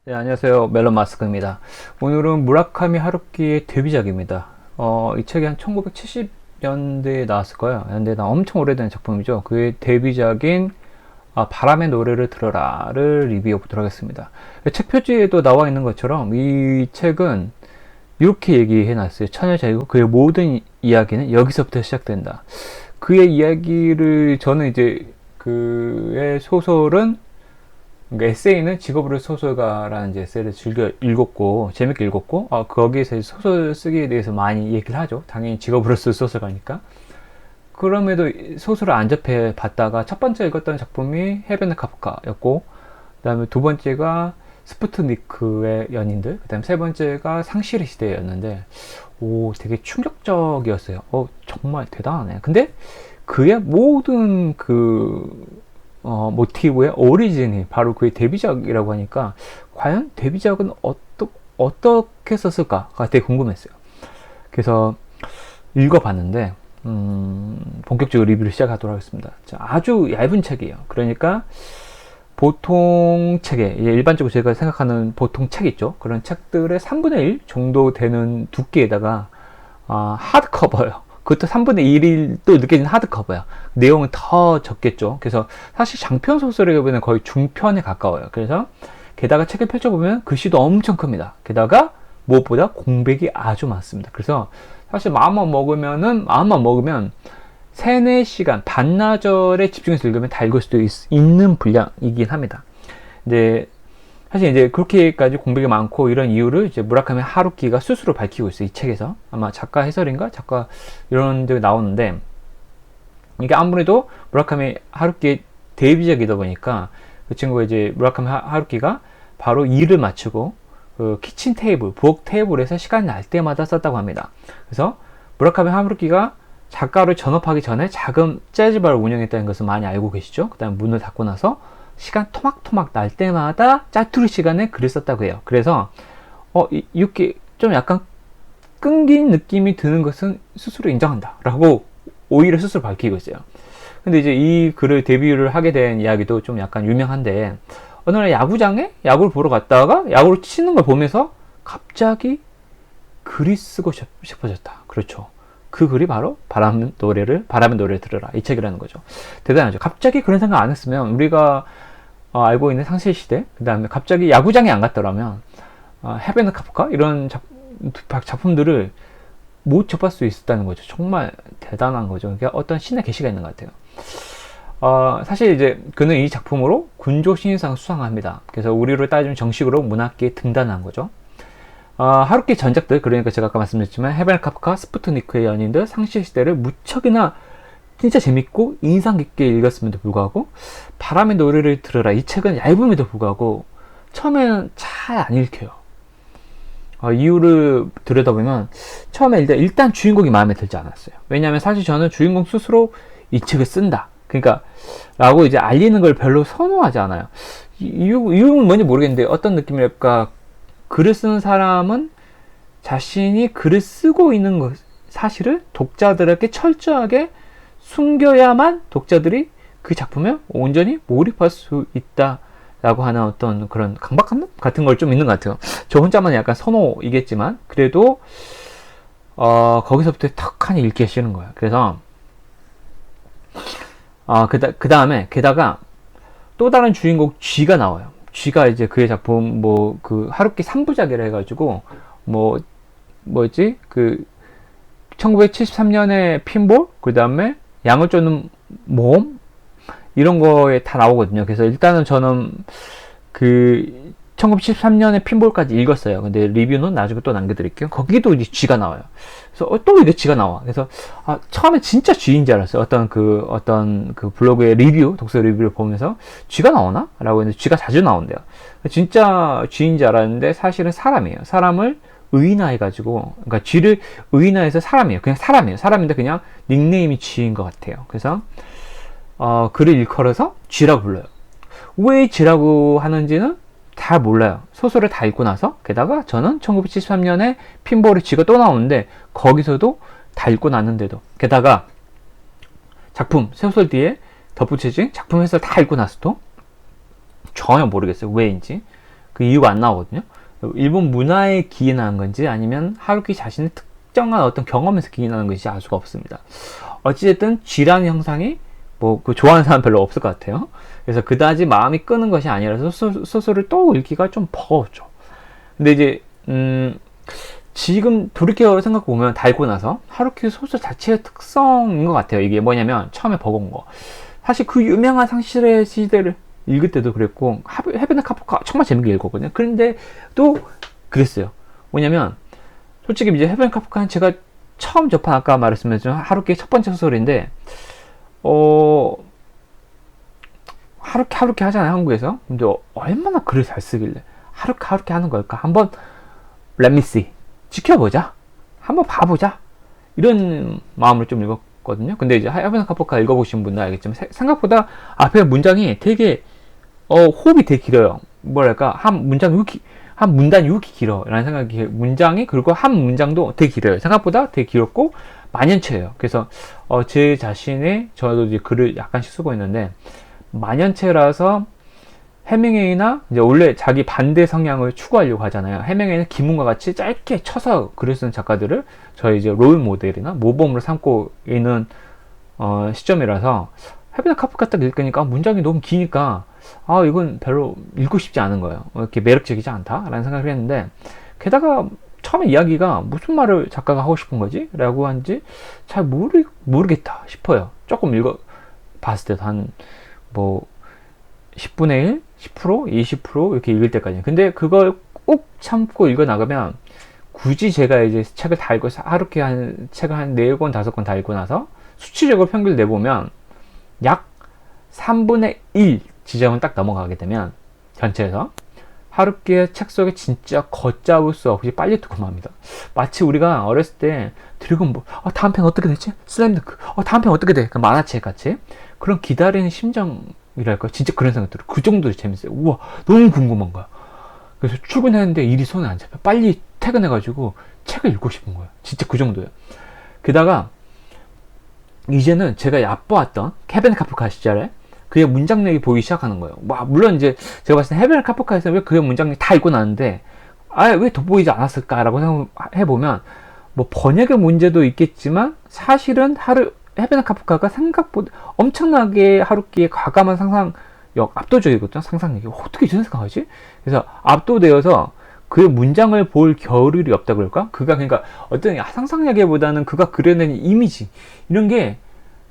네, 안녕하세요. 멜론 마스크입니다. 오늘은 무라카미 하루키의 데뷔작입니다. 이 책이 한 1970년대에 나왔을 거예요. 근데 나 엄청 오래된 작품이죠. 그의 데뷔작인 바람의 노래를 들어라를 리뷰해 보도록 하겠습니다. 책 표지에도 나와 있는 것처럼 이 책은 이렇게 얘기해 놨어요. 처녀자이고 그의 모든 이야기는 여기서부터 시작된다. 그의 이야기를 저는 이제 그의 소설은 그러니까 에세이는 직업으로 소설가라는 이제 에세이를 즐겨 읽었고 재밌게 읽었고 거기에서 소설 쓰기에 대해서 많이 얘기를 하죠. 당연히 직업으로 쓸 소설가니까. 그럼에도 소설을 안 접해 봤다가 첫 번째 읽었던 작품이 헤베는 카프카였고, 그 다음에 두 번째가 스푸트니크의 연인들, 그 다음에 세 번째가 상실의 시대였는데, 되게 충격적이었어요. 정말 대단하네. 근데 그의 모든 모티브의 오리진이 바로 그의 데뷔작이라고 하니까, 과연 데뷔작은 어떻게 썼을까가 되게 궁금했어요. 그래서 읽어봤는데, 본격적으로 리뷰를 시작하도록 하겠습니다. 자, 아주 얇은 책이에요. 그러니까 보통 책에, 일반적으로 제가 생각하는 보통 책 있죠. 그런 책들의 3분의 1 정도 되는 두께에다가 하드커버예요. 그것도 3분의 1이 또 느껴지는 하드커버야. 내용은 더 적겠죠. 그래서 사실 장편 소설에 보면 거의 중편에 가까워요. 그래서 게다가 책을 펼쳐보면 글씨도 엄청 큽니다. 게다가 무엇보다 공백이 아주 많습니다. 그래서 사실 마음만 먹으면 3, 4시간 반나절에 집중해서 읽으면 다 읽을 수도 있는 분량이긴 합니다. 이제 사실 이제 그렇게까지 공백이 많고 이런 이유를 이제 무라카미 하루키가 스스로 밝히고 있어요. 이 책에서 아마 작가 해설인가 작가 이런 데 나오는데, 이게 아무래도 무라카미 하루키의 데뷔작이다 보니까 그 친구가 이제 무라카미 하루키가 바로 일을 마치고 그 키친 테이블, 부엌 테이블에서 시간이 날 때마다 썼다고 합니다. 그래서 무라카미 하루키가 작가로 전업하기 전에 작은 재즈바를 운영했다는 것을 많이 알고 계시죠? 그 다음에 문을 닫고 나서 시간 토막토막 날 때마다 짜투리 시간에 글을 썼다고 해요. 그래서 이렇게 좀 약간 끊긴 느낌이 드는 것은 스스로 인정한다 라고 오히려 스스로 밝히고 있어요. 근데 이제 이 글을 데뷔를 하게 된 이야기도 좀 약간 유명한데, 어느 날 야구장에 야구를 보러 갔다가 야구를 치는 걸 보면서 갑자기 글이 쓰고 싶어졌다. 그렇죠. 그 글이 바로 바람의 노래를 들으라, 이 책이라는 거죠. 대단하죠. 갑자기 그런 생각 안 했으면 우리가 알고 있는 상실시대, 그 다음에 갑자기 야구장에 안 갔더라면 헤베는 카프카 이런 작품들을 못 접할 수 있었다는 거죠. 정말 대단한 거죠. 그러니까 어떤 신의 계시가 있는 것 같아요. 사실 이제 그는 이 작품으로 군조신인상을 수상합니다. 그래서 우리로 따지면 정식으로 문학계에 등단한 거죠. 하루키 전작들, 그러니까 제가 아까 말씀드렸지만 헤베는 카프카, 스푸트니크의 연인들, 상실시대를 무척이나 진짜 재밌고 인상 깊게 읽었음에도 불구하고 바람의 노래를 들으라, 이 책은 얇음에도 불구하고 처음에는 잘 안 읽혀요. 이유를 들여다보면 처음에 일단 주인공이 마음에 들지 않았어요. 왜냐하면 사실 저는 주인공 스스로 이 책을 쓴다, 그러니까 라고 이제 알리는 걸 별로 선호하지 않아요. 이유는 뭔지 모르겠는데 어떤 느낌일까. 글을 쓰는 사람은 자신이 글을 쓰고 있는 것 사실을 독자들에게 철저하게 숨겨야만 독자들이 그 작품에 온전히 몰입할 수 있다라고 하는 어떤 그런 강박감 같은 걸 좀 있는 것 같아요. 저 혼자만 약간 선호이겠지만 그래도 거기서부터 턱하니 읽기 싫은 거예요. 그래서 그 다음에 게다가 또 다른 주인공 쥐가 나와요. 쥐가 이제 그의 작품 그 하루키 3부작이라 해가지고 뭐지 1973년에 핀볼, 그 다음에 양을 쫓는 모험 이런 거에 다 나오거든요. 그래서 일단은 저는 그 1973년에 핀볼까지 읽었어요. 근데 리뷰는 나중에 또 남겨드릴게요. 거기도 이제 쥐가 나와요. 그래서 또 이게 쥐가 나와. 그래서 처음에 진짜 쥐인 줄 알았어요. 어떤 그 블로그의 독서 리뷰를 보면서 쥐가 나오나? 라고 했는데 쥐가 자주 나온대요. 진짜 쥐인 줄 알았는데 사실은 사람이에요. 사람을 의인화해가지고, 그러니까 쥐를 의인화해서 사람이에요. 그냥 사람이에요. 사람인데 그냥 닉네임이 쥐인 것 같아요. 그래서 글을 일컬어서 쥐라고 불러요. 왜 쥐라고 하는지는 잘 몰라요. 소설을 다 읽고 나서. 게다가 저는 1973년에 핀볼의 쥐가 또 나오는데 거기서도 다 읽고 났는데도, 게다가 작품 소설 뒤에 덧붙여진 작품 해설 다 읽고 나서도 전혀 모르겠어요. 왜인지. 그 이유가 안 나오거든요. 일본 문화에 기인하는 건지 아니면 하루키 자신의 특정한 어떤 경험에서 기인하는 건지 알 수가 없습니다. 어찌됐든 쥐라는 형상이 뭐 그 좋아하는 사람 별로 없을 것 같아요. 그래서 그다지 마음이 끄는 것이 아니라서 소설을 또 읽기가 좀 버거웠죠. 근데 이제 지금 돌이켜 생각해보면 달고 나서 하루키 소설 자체의 특성인 것 같아요. 이게 뭐냐면 처음에 버거운 거, 사실 그 유명한 상실의 시대를 읽을 때도 그랬고 헤베나 카프카 정말 재밌게 읽었거든요. 그런데 또 그랬어요. 뭐냐면 솔직히 이제 헤베나 카프카는 제가 처음 접한, 아까 말했으면 하루키의 첫 번째 소설인데 하루키 하잖아요, 한국에서. 근데 얼마나 글을 잘 쓰길래 하루키 하는 걸까? 한번 렛미씨 지켜보자, 한번 봐보자, 이런 마음으로 좀 읽었거든요. 근데 이제 헤베나 카프카 읽어보신 분들 알겠지만 생각보다 앞에 문장이 되게 호흡이 되게 길어요. 뭐랄까, 한 문단이 이렇게 길어 라는 생각이, 문장이, 그리고 한 문장도 되게 길어요. 생각보다 되게 길었고 만연체예요. 그래서 제 자신의, 저도 이제 글을 약간씩 쓰고 있는데 만연체라서 해밍웨이나 이제 원래 자기 반대 성향을 추구하려고 하잖아요. 해밍웨이는 김훈과 같이 짧게 쳐서 글을 쓰는 작가들을 저희 이제 롤 모델이나 모범으로 삼고 있는 시점이라서 헤베나 카프카 딱 읽으니까 문장이 너무 기니까 이건 별로 읽고 싶지 않은 거예요. 이렇게 매력적이지 않다라는 생각을 했는데, 게다가 처음에 이야기가 무슨 말을 작가가 하고 싶은 거지? 라고 한지 잘 모르겠다 싶어요. 조금 봤을 때도 한 뭐 10분의 1, 10%, 20% 이렇게 읽을 때까지. 근데 그걸 꼭 참고 읽어 나가면, 굳이 제가 이제 책을 다 읽고 하루키 책을 한 4권, 5권 다 읽고 나서 수치적으로 평균을 내보면 약 3분의 1 지점은 딱 넘어가게 되면 전체에서 하루키의 책 속에 진짜 걷잡을 수 없이 빨리 득음합니다. 마치 우리가 어렸을 때 드래곤볼, 다음 편 어떻게 되지? 슬램덩크, 다음 편 어떻게 돼? 그 만화책 같이 그런 기다리는 심정이랄까, 진짜 그런 생각 들어요. 그 정도로 재밌어요. 우와, 너무 궁금한 거야. 그래서 출근했는데 일이 손에 안 잡혀. 빨리 퇴근해가지고 책을 읽고 싶은 거예요. 진짜 그 정도예요. 게다가 이제는 제가 얕보았던 헤베나 카프카 시절에 그의 문장력이 보이기 시작하는 거예요. 물론 이제 제가 봤을 때 헤베나 카프카에서 왜 그의 문장력이 다 읽고 나는데 왜 돋보이지 않았을까라고 생각해보면, 뭐 번역의 문제도 있겠지만 사실은 헤베나 카프카가 생각보다 엄청나게 하루키의 과감한 상상력, 압도적이거든요. 상상력이 어떻게 이런 생각하지? 그래서 압도되어서 그의 문장을 볼 겨를이 없다 그럴까? 그러니까 어떤 상상력보다는 그가 그려낸 이미지, 이런 게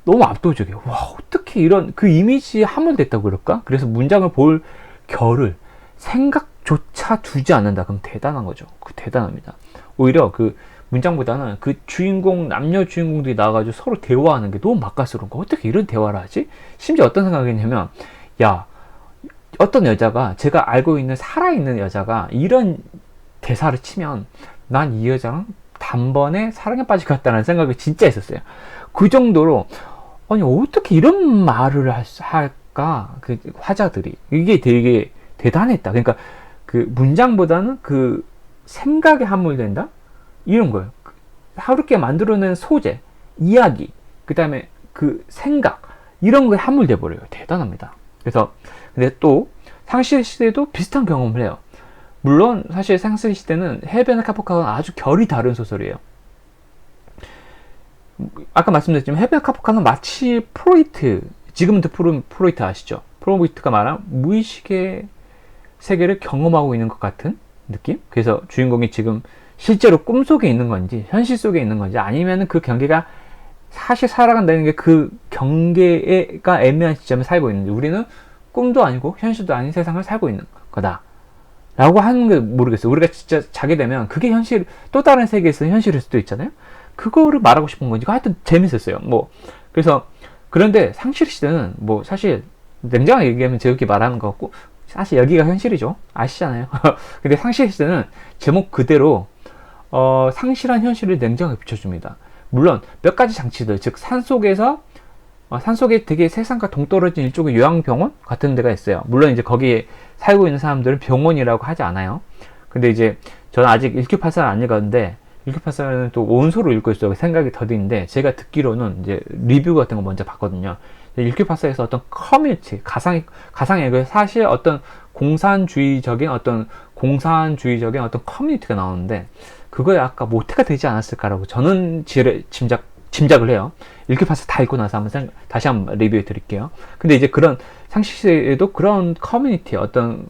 너무 압도적이에요. 와, 어떻게 이런 그 이미지에 함몰됐다고 그럴까? 그래서 문장을 볼 겨를, 생각조차 두지 않는다. 그럼 대단한 거죠. 대단합니다. 오히려 그 문장보다는 그 남녀 주인공들이 나와가지고 서로 대화하는 게 너무 맛깔스러운 거. 어떻게 이런 대화를 하지? 심지어 어떤 생각이 했냐면, 어떤 여자가, 제가 알고 있는 살아있는 여자가 이런 대사를 치면 난 이 여자랑 단번에 사랑에 빠질 것 같다는 생각을 진짜 했었어요. 그 정도로, 아니 어떻게 이런 말을 할까, 그 화자들이. 이게 되게 대단했다. 그러니까 그 문장보다는 그 생각에 함몰된다, 이런 거예요. 하루키가 만들어낸 소재, 이야기, 그 다음에 그 생각, 이런 거에 함몰돼 버려요. 대단합니다. 그래서 근데 또 상실 시대도 비슷한 경험을 해요. 물론 사실 상실 시대는 헤베나 카프카와 아주 결이 다른 소설이에요. 아까 말씀드렸지만 헤베나 카프카는 마치 프로이트, 지금도 프로이트 아시죠? 프로이트가 말한 무의식의 세계를 경험하고 있는 것 같은 느낌? 그래서 주인공이 지금 실제로 꿈속에 있는 건지 현실 속에 있는 건지, 아니면 그 경계가 사실 살아간다는 게 그 경계가 애매한 시점에 살고 있는지, 우리는 꿈도 아니고 현실도 아닌 세상을 살고 있는 거다 라고 하는 게 모르겠어요. 우리가 진짜 자게 되면 그게 현실, 또 다른 세계에서 현실일 수도 있잖아요. 그거를 말하고 싶은 건지 하여튼 재밌었어요. 그래서 그런데 상실 시대는 사실 냉정하게 얘기하면 제가 말하는 거 같고, 사실 여기가 현실이죠. 아시잖아요. 근데 상실 시대는 제목 그대로 상실한 현실을 냉정하게 비춰줍니다. 물론 몇 가지 장치들, 즉 산속에 되게 세상과 동떨어진 일종의 요양병원 같은 데가 있어요. 물론 이제 거기에 살고 있는 사람들은 병원이라고 하지 않아요. 근데 이제 저는 아직 1Q84를 안 읽었는데, 1Q84는 또 원소로 읽고 있어요. 생각이 더딘데, 제가 듣기로는 이제 리뷰 같은 거 먼저 봤거든요. 일큐파사에서 어떤 커뮤니티, 가상의 그 사실 어떤 공산주의적인 어떤 커뮤니티가 나오는데, 그거에 아까 모태가 되지 않았을까라고 저는 짐작을 해요. 일큐파사 다 읽고 나서 다시 한번 리뷰해 드릴게요. 근데 이제 그런 상식시에도 그런 커뮤니티, 어떤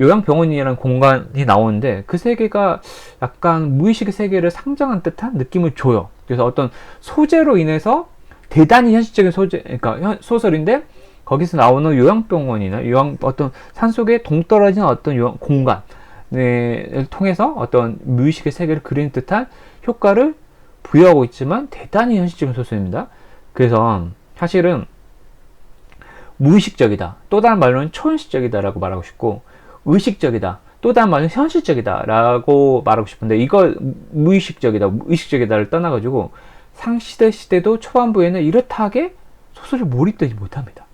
요양병원이라는 공간이 나오는데, 그 세계가 약간 무의식의 세계를 상정한 듯한 느낌을 줘요. 그래서 어떤 소재로 인해서 대단히 현실적인 그러니까 소설인데, 거기서 나오는 요양병원이나 어떤 산속에 동떨어진 어떤 공간을 통해서 어떤 무의식의 세계를 그리는 듯한 효과를 부여하고 있지만 대단히 현실적인 소설입니다. 그래서 사실은 무의식적이다, 또 다른 말로는 초현실적이다라고 말하고 싶고, 의식적이다, 또 다른 말로는 현실적이다라고 말하고 싶은데, 이걸 무의식적이다, 의식적이다를 떠나가지고 상시대도 초반부에는 이렇다하게 소설에 몰입되지 못합니다.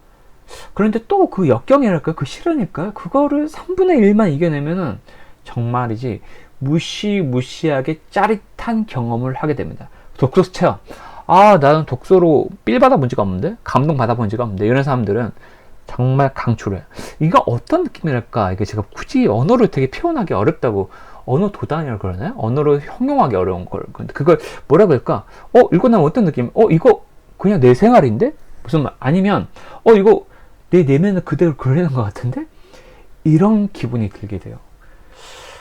그런데 또 그 역경이랄까요, 그 실현일까요, 그거를 3분의 1만 이겨내면은 정말이지 무시무시하게 짜릿한 경험을 하게 됩니다. 독서 체험. 나는 독서로 삘 받아본 적이 없는데, 감동 받아본 적이 없는데, 이런 사람들은 정말 강추를 해요. 이거 어떤 느낌이랄까, 이게 제가 굳이 언어로 되게 표현하기 어렵다고, 언어 도단이라고 그러나요? 언어로 형용하기 어려운 걸. 근데 그걸 뭐라고 할까? 이거 난 어떤 느낌? 이거 그냥 내 생활인데? 무슨 말, 아니면, 이거 내 내면을 그대로 그리는 것 같은데? 이런 기분이 들게 돼요.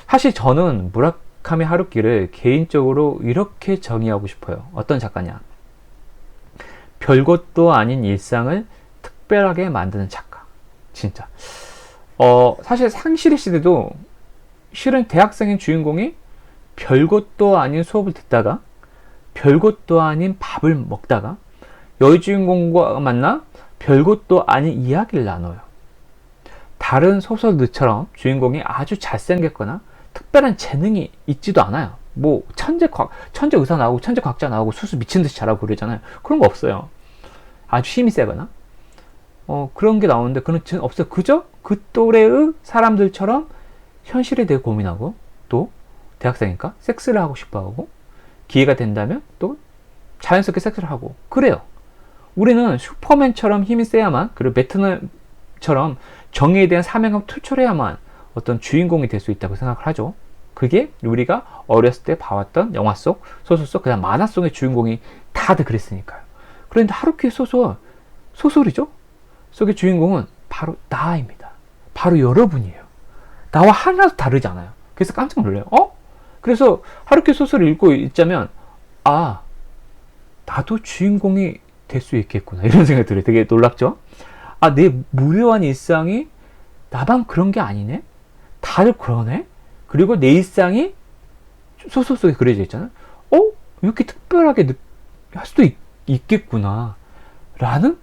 사실 저는 무라카미 하루키를 개인적으로 이렇게 정의하고 싶어요. 어떤 작가냐? 별것도 아닌 일상을 특별하게 만드는 작가. 진짜. 사실 상실의 시대도 실은 대학생인 주인공이 별것도 아닌 수업을 듣다가, 별것도 아닌 밥을 먹다가 여주 주인공과 만나 별것도 아닌 이야기를 나눠요. 다른 소설들처럼 주인공이 아주 잘생겼거나 특별한 재능이 있지도 않아요. 뭐 천재 의사 나오고 천재 과학자 나오고 수수 미친듯이 잘하고 그러잖아요. 그런 거 없어요. 아주 힘이 세거나 그런 게 나오는데, 그런 건 없어요. 그저 그 또래의 사람들처럼 현실에 대해 고민하고, 또 대학생이니까 섹스를 하고 싶어하고, 기회가 된다면 또 자연스럽게 섹스를 하고 그래요. 우리는 슈퍼맨처럼 힘이 세야만, 그리고 배트맨처럼 정의에 대한 사명감을 투철해야만 어떤 주인공이 될 수 있다고 생각을 하죠. 그게 우리가 어렸을 때 봐왔던 영화 속, 소설 속, 그다음 만화 속의 주인공이 다들 그랬으니까요. 그런데 하루키의 소설이죠? 속의 주인공은 바로 나입니다. 바로 여러분이에요. 나와 하나도 다르지 않아요. 그래서 깜짝 놀라요. 그래서 하루키 소설을 읽고 있자면, 나도 주인공이 될 수 있겠구나, 이런 생각이 들어요. 되게 놀랍죠? 내 무료한 일상이 나만 그런 게 아니네? 다들 그러네? 그리고 내 일상이 소설 속에 그려져 있잖아요. 이렇게 특별하게 할 수도 있겠구나 라는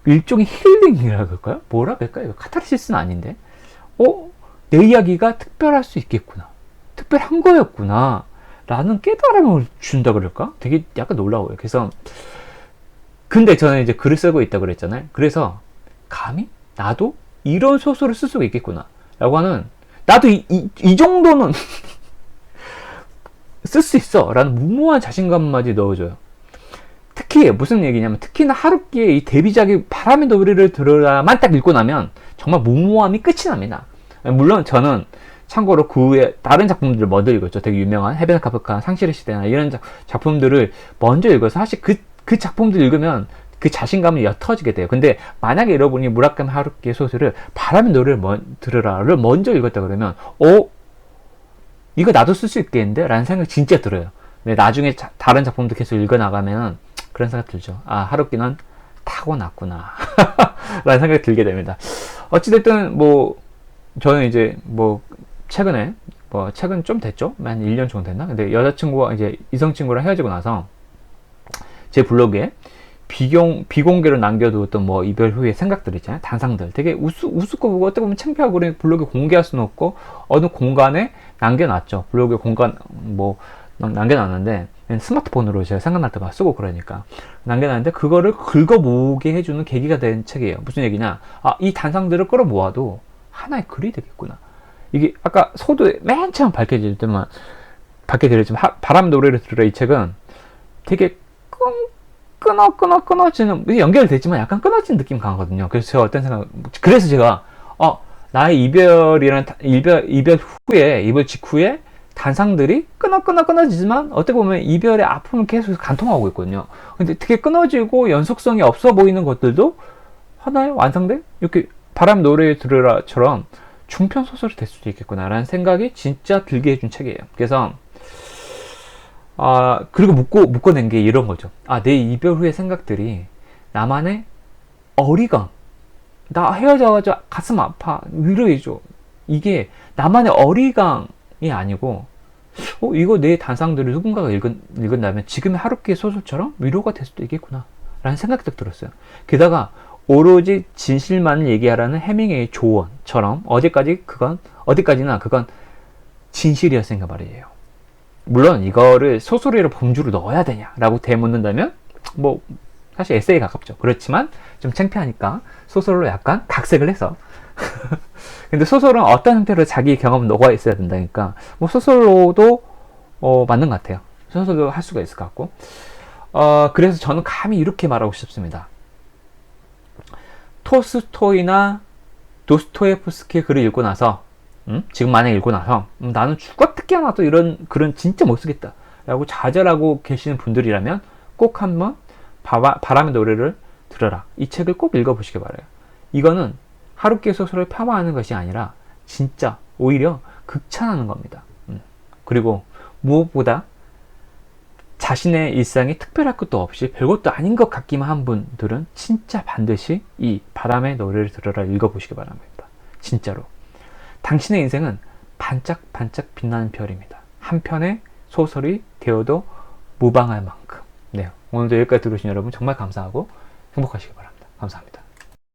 일종의 힐링이라고 할까요? 뭐라 할까요? 카타르시스는 아닌데, 내 이야기가 특별할 수 있겠구나, 특별한 거였구나 라는 깨달음을 준다 그럴까? 되게 약간 놀라워요. 그래서 근데 저는 이제 글을 쓰고 있다고 그랬잖아요. 그래서 감히 나도 이런 소설을 쓸 수가 있겠구나 라고 하는, 나도 이 정도는 쓸 수 있어 라는 무모한 자신감마저 넣어줘요. 특히 무슨 얘기냐면, 특히나 하루키의 이 데뷔작이 바람의 노래를 들으라만 딱 읽고 나면 정말 무모함이 끝이 납니다. 물론 저는 참고로 그 후에 다른 작품들을 먼저 읽었죠. 되게 유명한 헤베나 카프카, 상실의 시대나 이런 작품들을 먼저 읽어서, 사실 그 작품들 읽으면 그 자신감이 옅어지게 돼요. 근데 만약에 여러분이 무라카미 하루키의 소설을 바람의 노래를 들으라를 먼저 읽었다 그러면, 이거 나도 쓸 수 있겠는데? 라는 생각이 진짜 들어요. 근데 나중에 다른 작품도 계속 읽어나가면 그런 생각 들죠. 하루키는 타고났구나 라는 생각이 들게 됩니다. 어찌됐든 저는 이제 최근에, 최근 좀 됐죠? 한 1년 정도 됐나? 근데 여자친구와 이제 이성친구랑 헤어지고 나서 제 블로그에 비공개로 남겨두었던 이별 후의 생각들 있잖아요. 단상들. 되게 우습고 보고 어떻게 보면 창피하고, 그래 블로그에 공개할 수는 없고 어느 공간에 남겨놨죠. 블로그에 공간 남겨놨는데, 스마트폰으로 제가 생각날 때마다 쓰고 그러니까 남겨놨는데, 그거를 긁어모으게 해주는 계기가 된 책이에요. 무슨 얘기냐? 이 단상들을 끌어모아도 하나의 글이 되겠구나. 이게 아까 소도에 맨 처음 밝혀드렸지만 바람 노래를 들으라, 이 책은 되게 끊어지는, 연결되지만 약간 끊어진 느낌 강하거든요. 그래서 제가 어떤 생각, 그래서 제가, 나의 이별 후에, 이별 직후에 단상들이 끊어지지만, 어떻게 보면 이별의 아픔을 계속 간통하고 있거든요. 근데 되게 끊어지고 연속성이 없어 보이는 것들도 하나의 완성된, 이렇게 바람 노래 들으라처럼 중편 소설이 될 수도 있겠구나라는 생각이 진짜 들게 해준 책이에요. 그래서, 그리고 묶어낸 게 이런 거죠. 내 이별 후의 생각들이 나만의 어리광. 나 헤어져가지고 가슴 아파. 위로해줘. 이게 나만의 어리광이 아니고, 이거 내 단상들을 누군가가 읽은다면 지금의 하루키의 소설처럼 위로가 될 수도 있겠구나. 라는 생각이 딱 들었어요. 게다가 오로지 진실만을 얘기하라는 해밍웨이의 조언처럼 어디까지나 그건 진실이었으니까 말이에요. 물론 이거를 소설의 범주로 넣어야 되냐라고 되묻는다면 뭐 사실 에세이에 가깝죠. 그렇지만 좀 창피하니까 소설로 약간 각색을 해서 근데 소설은 어떤 형태로 자기 경험을 녹아 있어야 된다니까 뭐 소설로도 맞는 것 같아요. 소설도 할 수가 있을 것 같고 그래서 저는 감히 이렇게 말하고 싶습니다. 토스토이나 도스토예프스키의 글을 읽고 나서 지금 만약 읽고 나서 나는 죽어뜯기 하나도 이런 글은 진짜 못 쓰겠다 라고 좌절하고 계시는 분들이라면 꼭 한번 바람의 노래를 들어라. 이 책을 꼭 읽어보시기 바라요. 이거는 하루키의 소설을 폄하하는 것이 아니라 진짜 오히려 극찬하는 겁니다. 그리고 무엇보다 자신의 일상이 특별할 것도 없이 별것도 아닌 것 같기만 한 분들은 진짜 반드시 이 바람의 노래를 들어라 읽어보시기 바랍니다. 진짜로. 당신의 인생은 반짝반짝 빛나는 별입니다. 한 편의 소설이 되어도 무방할 만큼. 네, 오늘도 여기까지 들으신 여러분 정말 감사하고 행복하시기 바랍니다. 감사합니다.